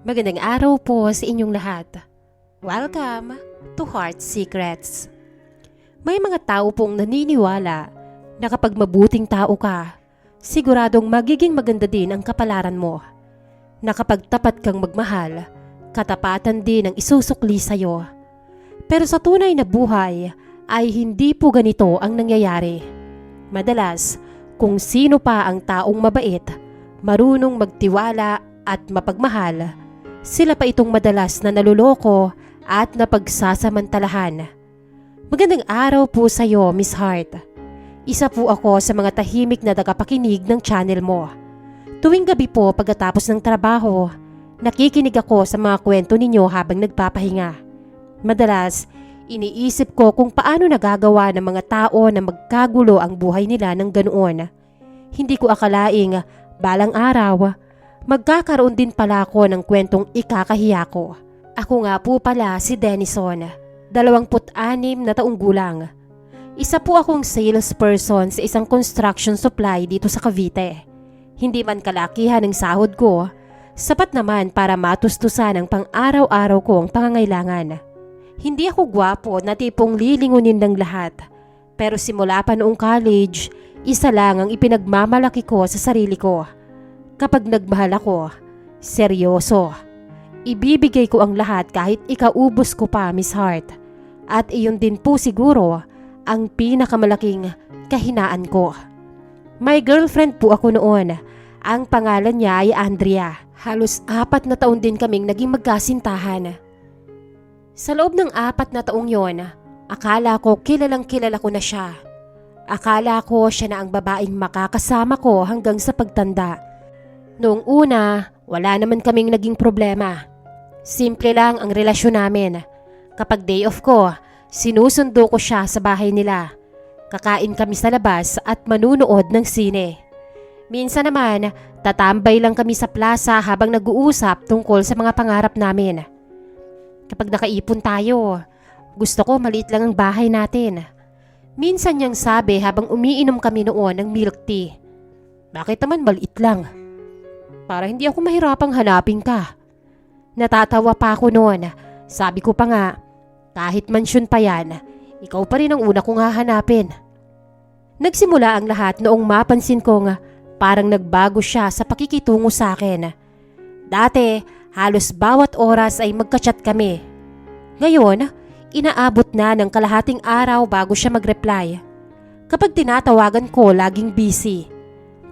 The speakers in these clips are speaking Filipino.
Magandang araw po sa inyong lahat. Welcome to Heart Secrets. May mga tao pong naniniwala na kapag mabuting tao ka, siguradong magiging maganda din ang kapalaran mo. Na kapag tapat kang magmahal, katapatan din ang isusukli sa'yo. Pero sa tunay na buhay ay hindi po ganito ang nangyayari. Madalas, kung sino pa ang taong mabait, marunong magtiwala at mapagmahal, sila pa itong madalas na naluloko at napagsasamantalahan. Magandang araw po sa iyo, Miss Heart. Isa po ako sa mga tahimik na tagapakinig ng channel mo. Tuwing gabi po pagkatapos ng trabaho, nakikinig ako sa mga kwento ninyo habang nagpapahinga. Madalas, iniisip ko kung paano nagagawa ng mga tao na magkagulo ang buhay nila ng ganoon. Hindi ko akalaing balang araw, magkakaroon din pala ako ng kwentong ikakahiya ko. Ako nga po pala si Denison, 26 na taong gulang. Isa po akong salesperson sa isang construction supply dito sa Cavite. Hindi man kalakihan ng sahod ko, sapat naman para matustusan ang pang-araw-araw kong pangangailangan. Hindi ako gwapo na tipong lilingunin ng lahat, pero simula pa noong college, isa lang ang ipinagmamalaki ko sa sarili ko. Kapag nagmahal ako, seryoso. Ibibigay ko ang lahat kahit ikaubos ko pa, Miss Heart. At iyon din po siguro ang pinakamalaking kahinaan ko. May girlfriend po ako noon. Ang pangalan niya ay Andrea. Halos 4 na taon din kaming naging magkasintahan. Sa loob ng 4 na taong yon, akala ko kilalang kilala ko na siya. Akala ko siya na ang babaeng makakasama ko hanggang sa pagtanda. Noong una, wala naman kaming naging problema. Simple lang ang relasyon namin. Kapag day off ko, sinusundo ko siya sa bahay nila. Kakain kami sa labas at manunood ng sine. Minsan naman, tatambay lang kami sa plaza habang nag-uusap tungkol sa mga pangarap namin. Kapag nakaipon tayo, gusto ko maliit lang ang bahay natin. Minsan niyang sabi habang umiinom kami noon ng milk tea. Bakit naman maliit lang? Para hindi ako mahirapang hanapin ka. Natatawa pa ako noon. Sabi ko pa nga, kahit mansyon pa yan, ikaw pa rin ang una kong hahanapin. Nagsimula ang lahat noong mapansin kong parang nagbago siya sa pakikitungo sa akin. Dati, halos bawat oras ay magka-chat kami. Ngayon, inaabot na ng kalahating araw bago siya mag-reply. Kapag tinatawagan ko, laging busy.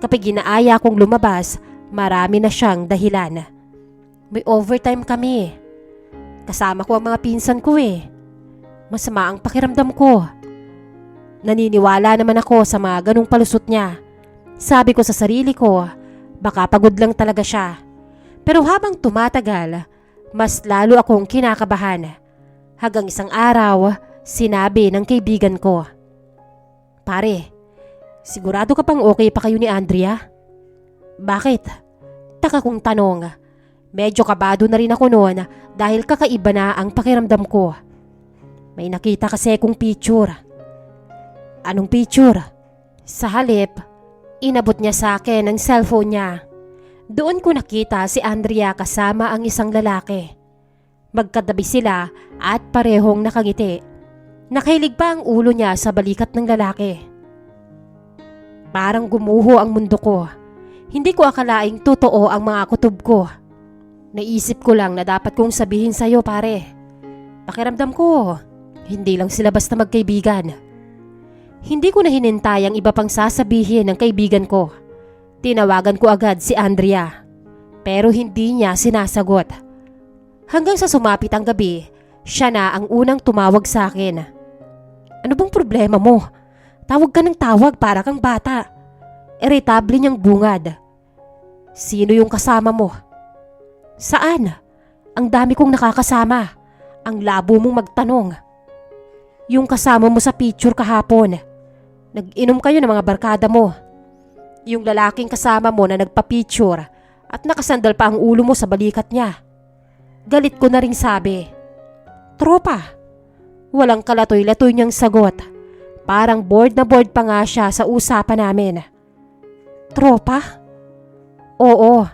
Kapag ginaaya kong lumabas, marami na siyang dahilan. May overtime kami. Kasama ko ang mga pinsan ko eh. Masama ang pakiramdam ko. Naniniwala naman ako sa mga ganong palusot niya. Sabi ko sa sarili ko, baka pagod lang talaga siya. Pero habang tumatagal, mas lalo akong kinakabahan. Hanggang isang araw, sinabi ng kaibigan ko, "Pare, sigurado ka pang okay pa kayo ni Andrea?" "Bakit?" Taka kong tanong. Medyo kabado na rin ako noon dahil kakaiba na ang pakiramdam ko. May nakita kasi kong picture. Anong picture? Sa halip, inabot niya sa akin ang cellphone niya. Doon ko nakita si Andrea kasama ang isang lalaki. Magkatabi sila at parehong nakangiti. Nakahilig pa ang ulo niya sa balikat ng lalaki. Parang gumuho ang mundo ko. Hindi ko akalaing totoo ang mga kutob ko. Naisip ko lang na dapat kong sabihin sa'yo, pare. Pakiramdam ko, hindi lang sila basta magkaibigan. Hindi ko na hinintay ang iba pang sasabihin ng kaibigan ko. Tinawagan ko agad si Andrea. Pero hindi niya sinasagot. Hanggang sa sumapit ang gabi, siya na ang unang tumawag sa akin. "Ano bang problema mo? Tawag ka ng tawag para kang bata." Iritable niyang bungad. "Sino yung kasama mo?" "Saan? Ang dami kong nakakasama. Ang labo mong magtanong." "Yung kasama mo sa picture kahapon. Nag-inom kayo ng mga barkada mo. Yung lalaking kasama mo na nagpa-picture at nakasandal pa ang ulo mo sa balikat niya." Galit ko na ring sabi, "Tropa." Walang kalatoy-latoy niyang sagot. Parang bored na bored pa nga siya sa usapan namin. "Tropa?" "Oo."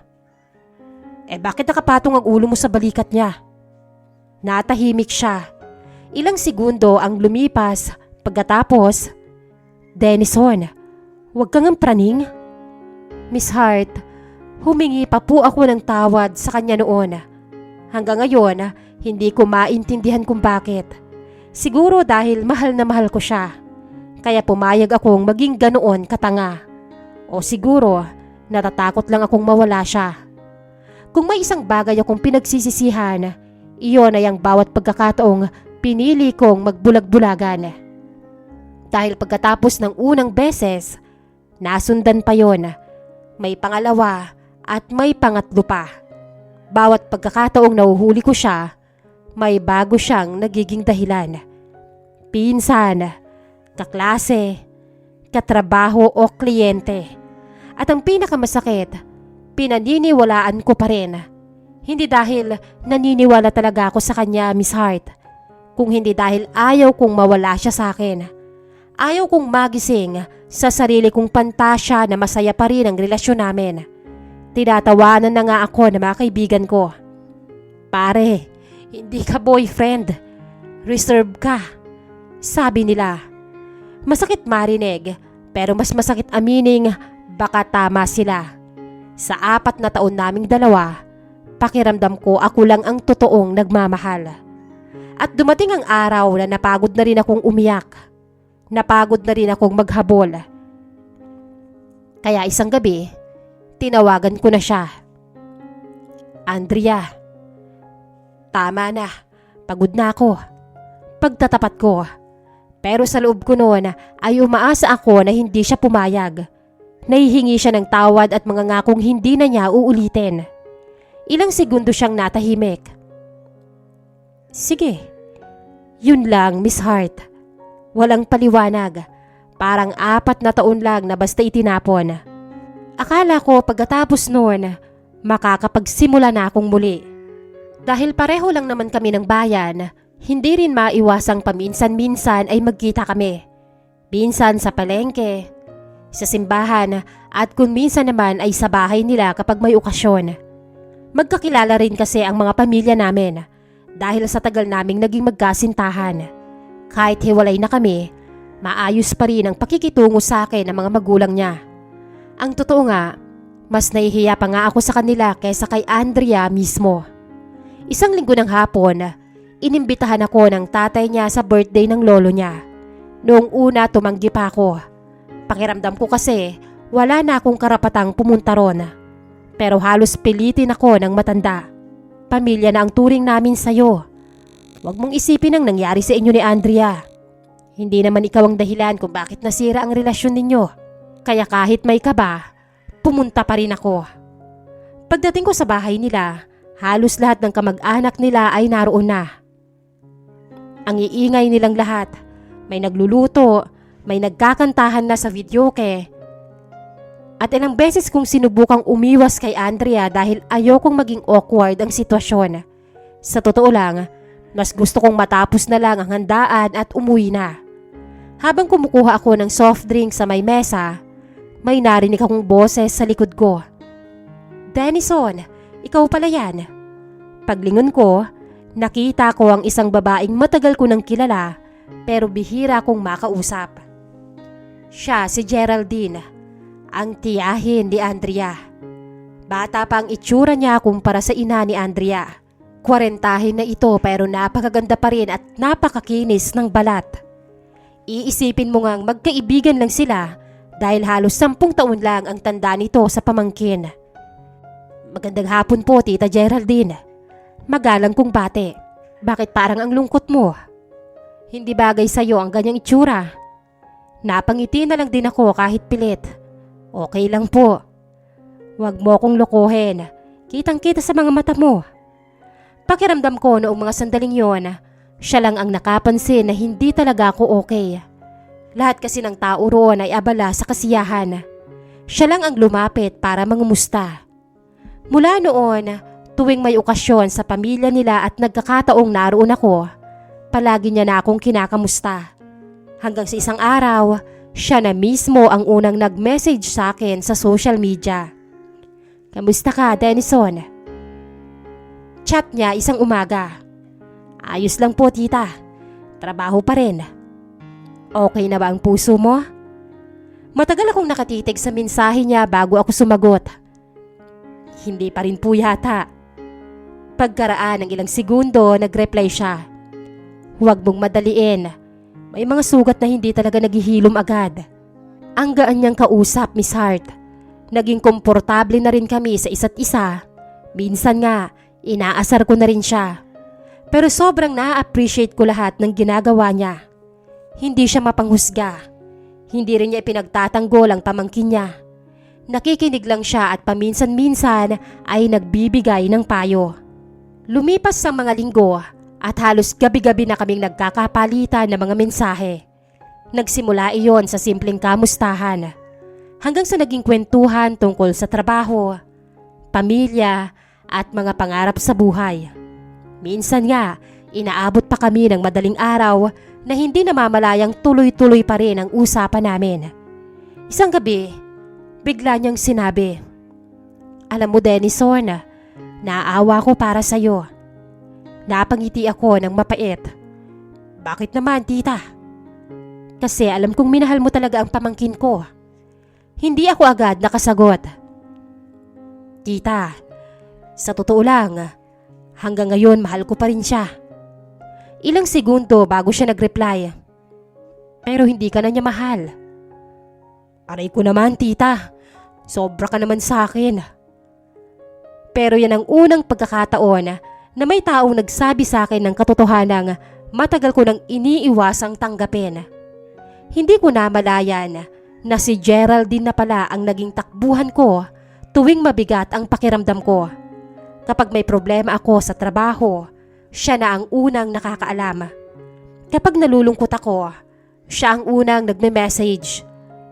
Bakit nakapatong ang ulo mo sa balikat niya? Natahimik siya. Ilang segundo ang lumipas pagkatapos, Denison, huwag kang praning. Miss Hart, humingi pa po ako ng tawad sa kanya noon. Hanggang ngayon, hindi ko maintindihan kung bakit. Siguro dahil mahal na mahal ko siya. Kaya pumayag akong maging ganoon katanga. O siguro, natatakot lang akong mawala siya. Kung may isang bagay akong pinagsisisihan, iyon ay ang bawat pagkakataong pinili kong magbulag-bulagan. Dahil pagkatapos ng unang beses, nasundan pa yon. May pangalawa at may pangatlo pa. Bawat pagkakataong nahuhuli ko siya, may bago siyang nagiging dahilan. Pinsan, kaklase, katrabaho o kliyente. At ang pinakamasakit, pinaniniwalaan ko pa rin. Hindi dahil naniniwala talaga ako sa kanya, Miss Hart. Kung hindi dahil ayaw kong mawala siya sa akin. Ayaw kong magising sa sarili kong pantasya na masaya pa rin ang relasyon namin. Tinatawanan na nga ako ng mga kaibigan ko. Pare, hindi ka boyfriend. Reserve ka. Sabi nila. Masakit marinig, pero mas masakit amining baka tama sila. Sa 4 na taon naming dalawa, pakiramdam ko ako lang ang totoong nagmamahal. At dumating ang araw na napagod na rin akong umiyak. Napagod na rin akong maghabol. Kaya isang gabi, tinawagan ko na siya. Andrea, tama na. Pagod na ako. Pagtatapat ko. Pero sa loob ko noon ay umaasa ako na hindi siya pumayag. Nahihingi siya ng tawad at mga ngakong hindi na niya uulitin. Ilang segundo siyang natahimik. Sige. Yun lang, Miss Hart. Walang paliwanag. Parang 4 na taon lang na basta itinapon. Akala ko pagkatapos noon, makakapagsimula na akong muli. Dahil pareho lang naman kami ng bayan, hindi rin maiwasang paminsan-minsan ay magkita kami. Minsan sa palengke, sa simbahan at kung minsan naman ay sa bahay nila kapag may okasyon. Magkakilala rin kasi ang mga pamilya namin dahil sa tagal naming naging magkasintahan. Kahit hiwalay na kami, maayos pa rin ang pakikitungo sa akin ng mga magulang niya. Ang totoo nga, mas nahihiya pa nga ako sa kanila kaysa kay Andrea mismo. Isang linggo ng hapon, inimbitahan ako ng tatay niya sa birthday ng lolo niya. Noong una tumanggi pa ako. Pakiramdam ko kasi wala na akong karapatang pumunta ron. Pero halos pilitin ako ng matanda. Pamilya na ang turing namin sa'yo. Huwag mong isipin ang nangyari sa inyo ni Andrea. Hindi naman ikaw ang dahilan kung bakit nasira ang relasyon ninyo. Kaya kahit may kaba, pumunta pa rin ako. Pagdating ko sa bahay nila, halos lahat ng kamag-anak nila ay naroon na. Ang iingay nilang lahat. May nagluluto, may nagkakantahan na sa videoke. At ilang beses kong sinubukang umiwas kay Andrea dahil ayokong maging awkward ang sitwasyon. Sa totoo lang, mas gusto kong matapos na lang ang handaan at umuwi na. Habang kumukuha ako ng soft drink sa may mesa, may narinig akong boses sa likod ko. Denison, ikaw pala yan. Paglingon ko, nakita ko ang isang babaeng matagal ko nang kilala pero bihira kong makausap. Siya si Geraldine, ang tiyahin ni Andrea. Bata pa ang itsura niya kumpara sa ina ni Andrea. 40 na ito pero napakaganda pa rin at napakakinis ng balat. Iisipin mo ngang magkaibigan lang sila dahil halos 10 taon lang ang tanda nito sa pamangkin. Magandang hapon po, Tita Geraldine. Magalang kong bate. Bakit parang ang lungkot mo? Hindi bagay sa'yo ang ganyang itsura. Napangiti na lang din ako kahit pilit. Okay lang po. Huwag mo akong lokohin. Kitang-kita sa mga mata mo. Pakiramdam ko noong mga sandaling yon, siya lang ang nakapansin na hindi talaga ako okay. Lahat kasi ng tao roon ay abala sa kasiyahan. Siya lang ang lumapit para mangumusta. Mula noon, tuwing may okasyon sa pamilya nila at nagkakataong naroon ako, palagi niya na akong kinakamusta. Hanggang sa isang araw, siya na mismo ang unang nag-message sa akin sa social media. Kamusta ka, Denison? chat niya isang umaga. Ayos lang po tita, trabaho pa rin. Okay na ba ang puso mo? Matagal akong nakatitig sa mensahe niya bago ako sumagot. Hindi pa rin po yata. Pagkaraan ng ilang segundo, nag-reply siya. Huwag mong madaliin. May mga sugat na hindi talaga naghihilom agad. Ang gaan niyang kausap, Miss Hart. Naging komportable na rin kami sa isa't isa. Minsan nga, inaasar ko na rin siya. Pero sobrang na-appreciate ko lahat ng ginagawa niya. Hindi siya mapanghusga. Hindi rin niya ipinagtatanggol ang pamangkin niya. Nakikinig lang siya at paminsan-minsan ay nagbibigay ng payo. Lumipas ang mga linggo at halos gabi-gabi na kaming nagkakapalitan ng mga mensahe. Nagsimula iyon sa simpleng kamustahan hanggang sa naging kwentuhan tungkol sa trabaho, pamilya at mga pangarap sa buhay. Minsan nga, inaabot pa kami ng madaling araw na hindi namamalayang tuloy-tuloy pa rin ang usapan namin. Isang gabi, bigla niyang sinabi, "Alam mo Denison, naawa ko para sa'yo." Napangiti ako ng mapait. "Bakit naman tita?" "Kasi alam kong minahal mo talaga ang pamangkin ko." Hindi ako agad nakasagot. "Tita, sa totoo lang, hanggang ngayon mahal ko pa rin siya." Ilang segundo bago siya nag-reply. "Pero hindi ka na niya mahal." "Aray ko naman tita, sobra ka naman sa akin." Pero yan ang unang pagkakataon na may taong nagsabi sa akin ng katotohanang matagal ko nang iniiwasang tanggapin. Hindi ko namalayan na si Geraldine na pala ang naging takbuhan ko tuwing mabigat ang pakiramdam ko. Kapag may problema ako sa trabaho, siya na ang unang nakakaalam. Kapag nalulungkot ako, siya ang unang nagme-message.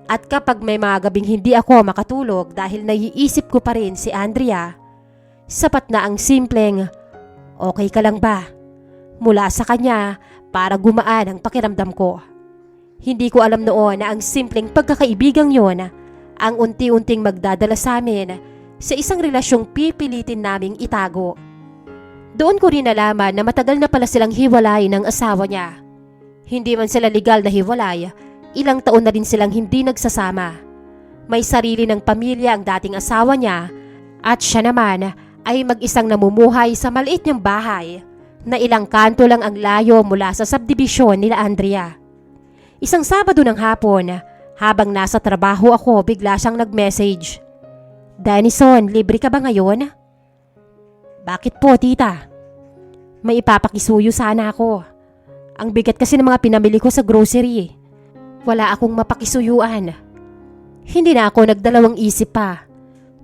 At kapag may mga gabing hindi ako makatulog dahil naiisip ko pa rin si Andrea, sapat na ang simpleng, "Okay ka lang ba?" mula sa kanya para gumaan ang pakiramdam ko. Hindi ko alam noon na ang simpleng pagkakaibigang yon ang unti-unting magdadala sa amin sa isang relasyong pipilitin naming itago. Doon ko rin nalaman na matagal na pala silang hiwalay ng asawa niya. Hindi man sila legal na hiwalay, ilang taon na rin silang hindi nagsasama. May sarili ng pamilya ang dating asawa niya at siya naman ay mag-isang namumuhay sa maliit niyang bahay na ilang kanto lang ang layo mula sa subdivision nila Andrea. Isang Sabado ng hapon, habang nasa trabaho ako, bigla siyang nag-message. "Denison, libre ka ba ngayon?" "Bakit po, tita?" "May ipapakisuyo sana ako. Ang bigat kasi ng mga pinamili ko sa grocery. Wala akong mapakisuyuan." Hindi na ako nagdalawang isip pa.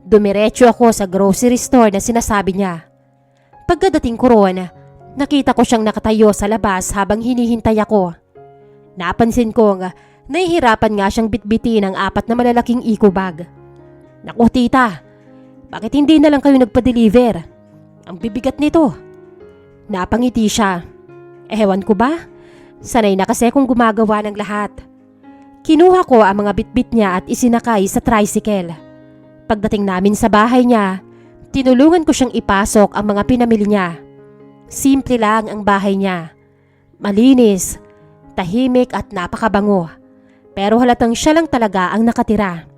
Dumiretso ako sa grocery store na sinasabi niya. Pagkadating ko roon, nakita ko siyang nakatayo sa labas habang hinihintay ako. Napansin ko nga, nahihirapan nga siyang bitbitin ang 4 na malalaking eco bag. "Naku tita, bakit hindi na lang kayo nagpa-deliver? Ang bibigat nito." Napangiti siya. Ewan ko ba? Sanay na kasi kung gumagawa ng lahat. Kinuha ko ang mga bitbit niya at isinakay sa tricycle. Pagdating namin sa bahay niya, tinulungan ko siyang ipasok ang mga pinamili niya. Simple lang ang bahay niya. Malinis, tahimik at napakabango. Pero halatang siya lang talaga ang nakatira.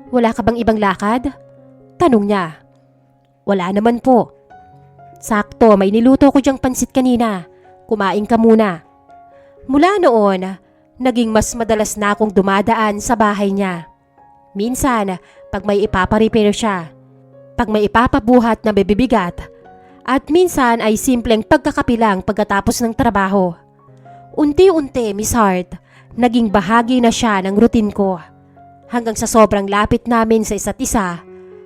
"Wala ka bang ibang lakad?" tanong niya. "Wala naman po. Sakto, may niluto ko diyang pansit kanina. Kumain ka muna." Mula noon, naging mas madalas na akong dumadaan sa bahay niya. Minsan, pag may ipaparepair siya, pag may ipapabuhat na bibibigat, at minsan ay simpleng pagkakapilang pagkatapos ng trabaho. Unti-unti, Miss Hart, naging bahagi na siya ng routine ko. Hanggang sa sobrang lapit namin sa isa't isa,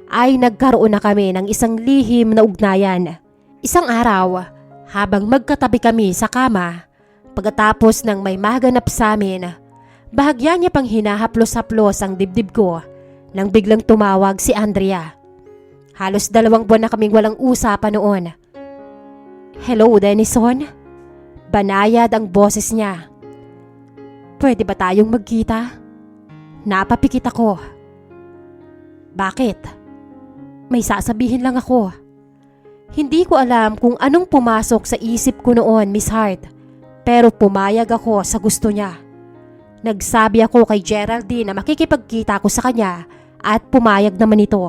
ay nagkaroon na kami ng isang lihim na ugnayan. Isang araw, habang magkatabi kami sa kama, pagkatapos ng may maganap sa amin, bahagya niya pang hinahaplos-haplos ang dibdib ko nang biglang tumawag si Andrea. Halos 2 buwan na kaming walang usapan noon. "Hello, Denison?" Banayad ang boses niya. "Pwede ba tayong magkita?" Napapikit ako. "Bakit?" "May sasabihin lang ako." Hindi ko alam kung anong pumasok sa isip ko noon, Miss Hart, pero pumayag ako sa gusto niya. Nagsabi ako kay Geraldine na makikipagkita ako sa kanya at pumayag naman ito.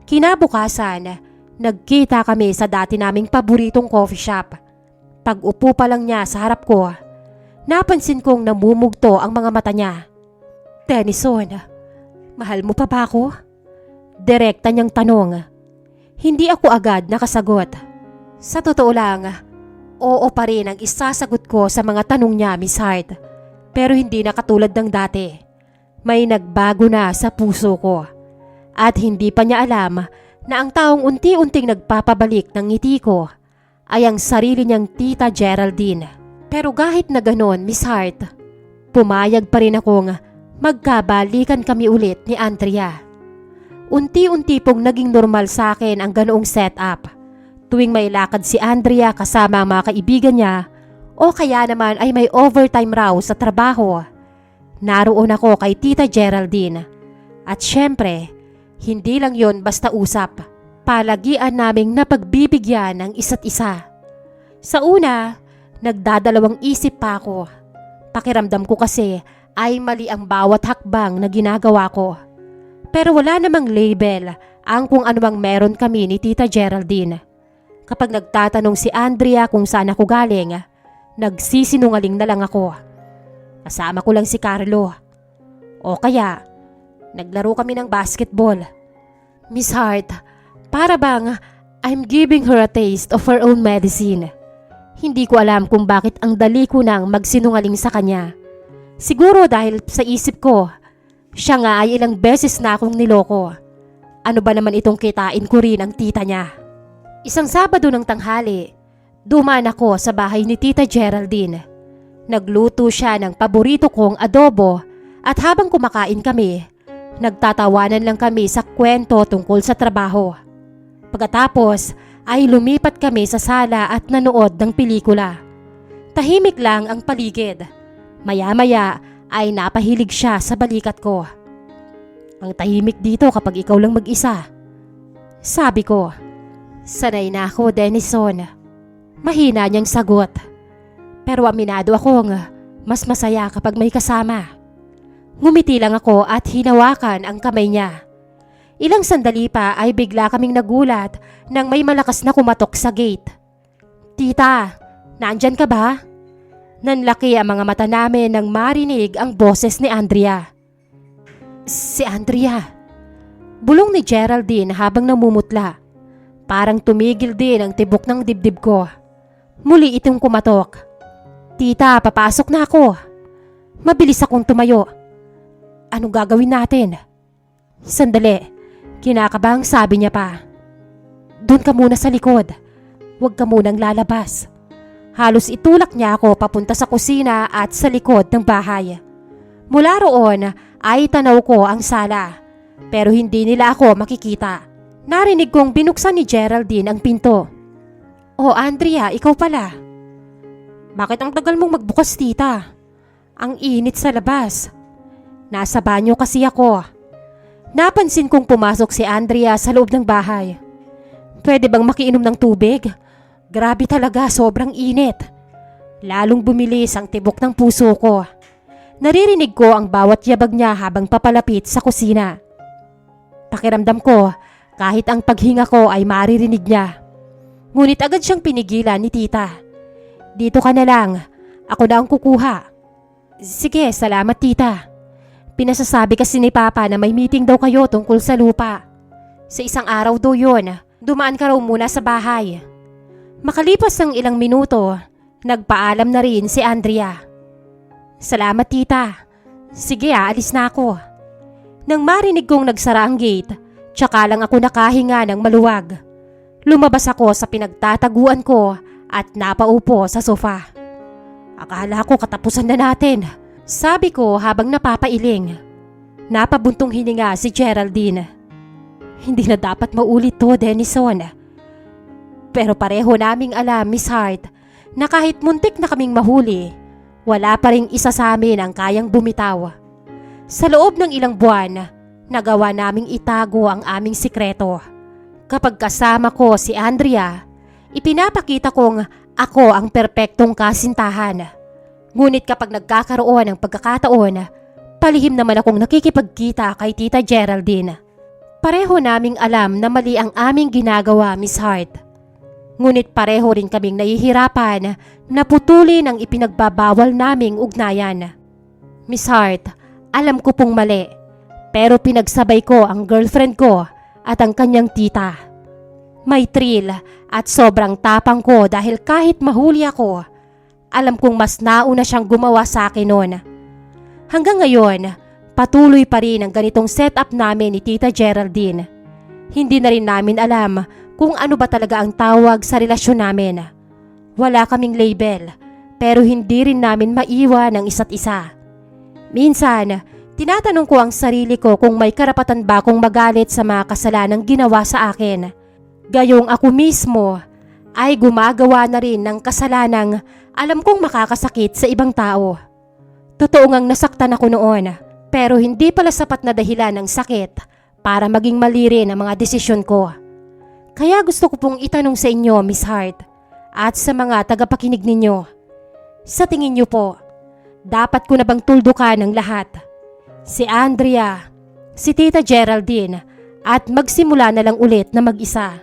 Kinabukasan, nagkita kami sa dati naming paboritong coffee shop. Pag-upo pa lang niya sa harap ko, napansin kong namumugto ang mga mata niya. Tennyson, mahal mo pa ba ako? Direkta niyang tanong. Hindi ako agad nakasagot. Sa totoo lang, oo pa rin ang isasagot ko sa mga tanong niya, Miss Hart. Pero hindi na katulad ng dati. May nagbago na sa puso ko. At hindi pa niya alam na ang taong unti-unting nagpapabalik ng ngiti ko ay ang sarili niyang tita Geraldine. Pero kahit na ganon, Miss Hart, pumayag pa rin akong magkabalikan kami ulit ni Andrea. Unti-unti pong naging normal sa akin ang ganoong setup. Tuwing may lakad si Andrea kasama ang mga kaibigan niya o kaya naman ay may overtime raw sa trabaho, naroon ako kay Tita Geraldine. At syempre, hindi lang yon basta usap. Palagian naming napagbibigyan ng isa't isa. Sa una, nagdadalawang isip pa ako. Pakiramdam ko kasi ay mali ang bawat hakbang na ginagawa ko. Pero wala namang label ang kung ano bang meron kami ni Tita Geraldine. Kapag nagtatanong si Andrea kung saan ako galing, nagsisinungaling na lang ako. Kasama ko lang si Carlo. O kaya, naglaro kami ng basketball. Miss Hart, para bang I'm giving her a taste of her own medicine. Hindi ko alam kung bakit ang dali ko nang magsinungaling sa kanya. Siguro dahil sa isip ko, siya nga ay ilang beses na akong niloko. Ano ba naman itong kitain ko rin ang tita niya? Isang Sabado ng tanghali, dumaan ako sa bahay ni Tita Geraldine. Nagluto siya ng paborito kong adobo at habang kumakain kami, nagtatawanan lang kami sa kwento tungkol sa trabaho. Pagkatapos ay lumipat kami sa sala at nanood ng pelikula. Tahimik lang ang paligid. Maya-maya ay napahilig siya sa balikat ko. Ang tahimik dito kapag ikaw lang mag-isa. Sabi ko, sanay na ako, Denison. Mahina niyang sagot. Pero aminado akong mas masaya kapag may kasama. Ngumiti lang ako at hinawakan ang kamay niya. Ilang sandali pa ay bigla kaming nagulat nang may malakas na kumatok sa gate. Tita, nandyan ka ba? Nanlaki ang mga mata namin nang marinig ang boses ni Andrea. Si Andrea. Bulong ni Geraldine habang namumutla. Parang tumigil din ang tibok ng dibdib ko. Muli itong kumatok. Tita, papasok na ako. Mabilis akong tumayo. Anong gagawin natin? Sandali, kinakabang sabi niya pa. Doon ka muna sa likod. Huwag ka munang lalabas. Halos itulak niya ako papunta sa kusina at sa likod ng bahay. Mula roon ay tanaw ko ang sala, pero hindi nila ako makikita. Narinig kong binuksan ni Geraldine ang pinto. Oh, Andrea, ikaw pala. Bakit ang tagal mong magbukas, tita? Ang init sa labas. Nasa banyo kasi ako. Napansin kong pumasok si Andrea sa loob ng bahay. Pwede bang makiinom ng tubig? Grabe talaga, sobrang init. Lalong bumilis ang tibok ng puso ko. Naririnig ko ang bawat yabag niya habang papalapit sa kusina. Pakiramdam ko, kahit ang paghinga ko ay maririnig niya. Ngunit agad siyang pinigilan ni tita. Dito ka na lang, ako na ang kukuha. Sige, salamat tita. Pinasasabi kasi ni Papa na may meeting daw kayo tungkol sa lupa. Sa isang araw daw yun, dumaan ka raw muna sa bahay. Makalipas ng ilang minuto, nagpaalam na rin si Andrea. Salamat tita. Sige alis na ako. Nang marinig kong nagsara ang gate, tsaka lang ako nakahinga ng maluwag. Lumabas ako sa pinagtataguan ko at napaupo sa sofa. Akala ko katapusan na natin, sabi ko habang napapailing. Napabuntong hininga si Geraldine. Hindi na dapat maulit to, Denison. Pero pareho naming alam, Miss Hart, na kahit muntik na kaming mahuli, wala pa ring isa sa amin ang kayang bumitaw. Sa loob ng ilang buwan, nagawa naming itago ang aming sikreto. Kapag kasama ko si Andrea, ipinapakita kong ako ang perpektong kasintahan. Ngunit kapag nagkakaroon ng pagkakataon, palihim naman akong nakikipagkita kay Tita Geraldine. Pareho naming alam na mali ang aming ginagawa, Miss Hart. Ngunit pareho rin kaming nahihirapan na putulin ang ipinagbabawal naming ugnayan. Miss Hart, alam ko pong mali, pero pinagsabay ko ang girlfriend ko at ang kanyang tita. May thrill at sobrang tapang ko dahil kahit mahuli ako, alam kong mas nauna siyang gumawa sa akin noon. Hanggang ngayon, patuloy pa rin ang ganitong setup namin ni Tita Geraldine. Hindi na rin namin alam kung ano ba talaga ang tawag sa relasyon namin. Wala kaming label, pero hindi rin namin maiwan ang isa't isa. Minsan, tinatanong ko ang sarili ko kung may karapatan ba akong magalit sa mga kasalanang ginawa sa akin. Gayong ako mismo ay gumagawa na rin ng kasalanang alam kong makakasakit sa ibang tao. Totoo ngang nasaktan ako noon, pero hindi pala sapat na dahilan ng sakit para maging mali rin ang mga desisyon ko. Kaya gusto ko pong itanong sa inyo, Miss Hart, at sa mga tagapakinig ninyo. Sa tingin niyo po, dapat ko na bang tuldukan ng lahat? Si Andrea, si Tita Geraldine, at magsimula na lang ulit na mag-isa?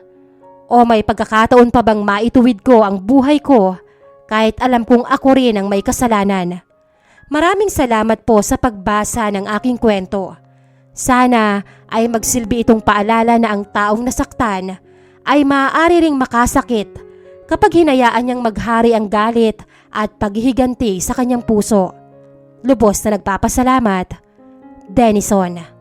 O may pagkakataon pa bang maituwid ko ang buhay ko kahit alam kong ako rin ang may kasalanan? Maraming salamat po sa pagbasa ng aking kwento. Sana ay magsilbi itong paalala na ang taong nasaktan ay maaari ring makasakit kapag hinayaan niyang maghari ang galit at paghihiganti sa kanyang puso. Lubos na nagpapasalamat, Denison.